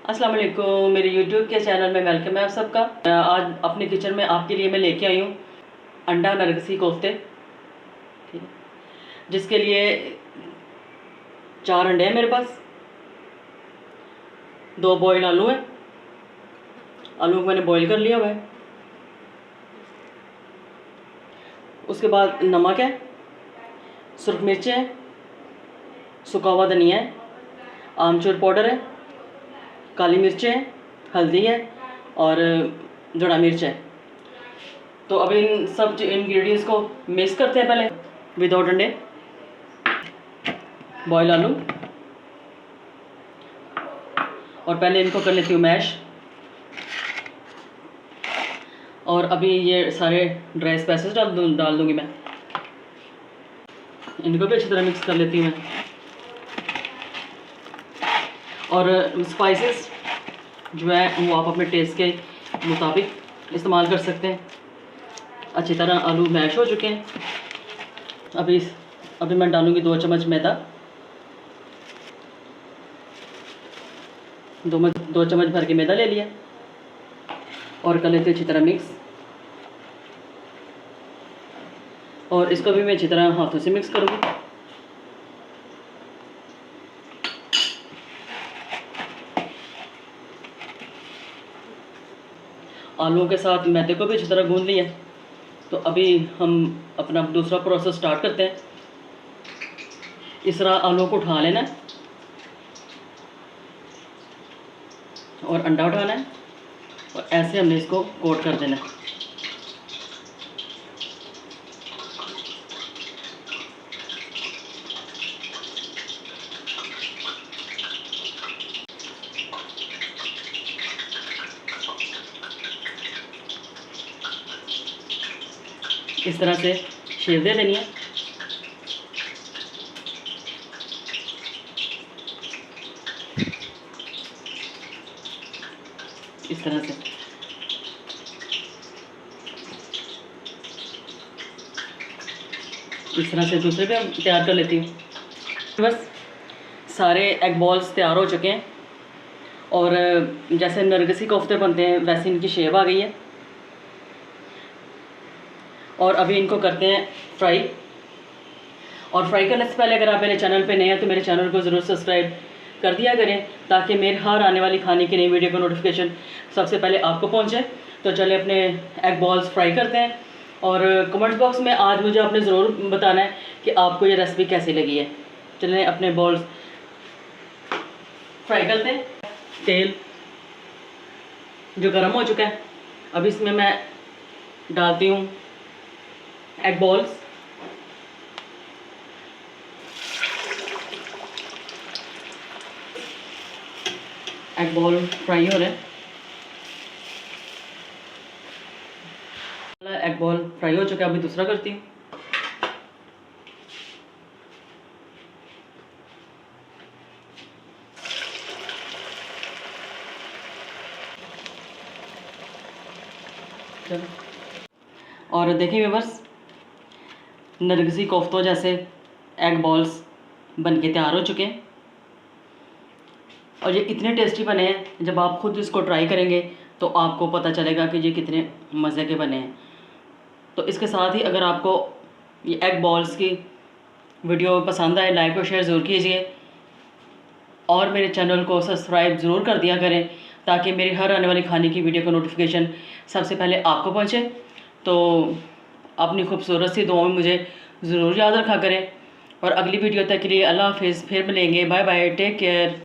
अस्सलाम वालेकुम, मेरे यूट्यूब के चैनल में वेलकम है आप सबका। आज अपने किचन में आपके लिए मैं लेके आई हूँ अंडा नरगिसी कोफ्ते, ठीक है, जिसके लिए 4 अंडे हैं मेरे पास, 2 बॉयल आलू हैं। आलू को मैंने बॉयल कर लिया हुआ है। उसके बाद नमक है, सुरख मिर्चें हैं, सूखा हुआ धनिया है, आमचूर पाउडर है, काली मिर्चें हैं, हल्दी है और जड़ा मिर्च है। तो अब इन सब इंग्रेडिएंट्स को मिक्स करते हैं पहले विदाउट अंडे। बॉयल आलू, और पहले इनको कर लेती हूँ मैश। और अभी ये सारे ड्राई स्पाइसेस डाल दूँगी मैं। इनको भी अच्छी तरह मिक्स कर लेती हूँ मैं। और स्पाइसेस जो है वो आप अपने टेस्ट के मुताबिक इस्तेमाल कर सकते हैं। अच्छी तरह आलू मैश हो चुके हैं। अभी मैं डालूँगी 2 चम्मच मैदा, 2 चम्मच भर के मैदा ले लिया और कर लेते अच्छी तरह मिक्स। और इसको भी मैं अच्छी तरह हाथों से मिक्स करूँगी। आलूओं के साथ मैदे को भी अच्छी तरह गूंद लिया। तो अभी हम अपना दूसरा प्रोसेस स्टार्ट करते हैं। इस तरह आलूओं को उठा लेना है और अंडा उठाना है और ऐसे हमने इसको कोट कर देना है। इस तरह से शेप दे देनी है। इस तरह से दूसरे भी हम तैयार कर लेती हूँ। बस सारे एग बॉल्स तैयार हो चुके हैं और जैसे नरगिसी कोफ्ते बनते हैं वैसे इनकी शेप आ गई है। और अभी इनको करते हैं फ्राई। और फ्राई करने से पहले अगर आप मेरे चैनल पे नए हैं तो मेरे चैनल को ज़रूर सब्सक्राइब कर दिया करें, ताकि मेरे हर आने वाली खाने की नई वीडियो का नोटिफिकेशन सबसे पहले आपको पहुंचे। तो चलिए अपने एग बॉल्स फ्राई करते हैं। और कमेंट्स बॉक्स में आज मुझे आपने ज़रूर बताना है कि आपको ये रेसिपी कैसी लगी है। चलिए अपने बॉल्स फ्राई करते हैं। तेल जो गर्म हो चुका है, अब इसमें मैं डालती हूँ egg balls. Egg ball fry हो रहे हैं। एग बॉल फ्राई हो चुका है, अभी दूसरा करती हूँ। और देखिए व्यूअर्स, नरगिसी कोफ्तों जैसे एग बॉल्स बन के तैयार हो चुके हैं। और ये इतने टेस्टी बने हैं, जब आप खुद इसको ट्राई करेंगे तो आपको पता चलेगा कि ये कितने मज़े के बने हैं। तो इसके साथ ही अगर आपको ये एग बॉल्स की वीडियो पसंद आए, लाइक और शेयर ज़रूर कीजिए और मेरे चैनल को सब्सक्राइब ज़रूर कर दिया करें, ताकि मेरी हर आने वाली खाने की वीडियो का नोटिफिकेशन सबसे पहले आपको पहुँचे। तो अपनी खूबसूरत सी दुआओं में मुझे ज़रूर याद रखा करें। और अगली वीडियो तक के लिए अल्लाह हाफिज़। फिर मिलेंगे। Bye bye, take care.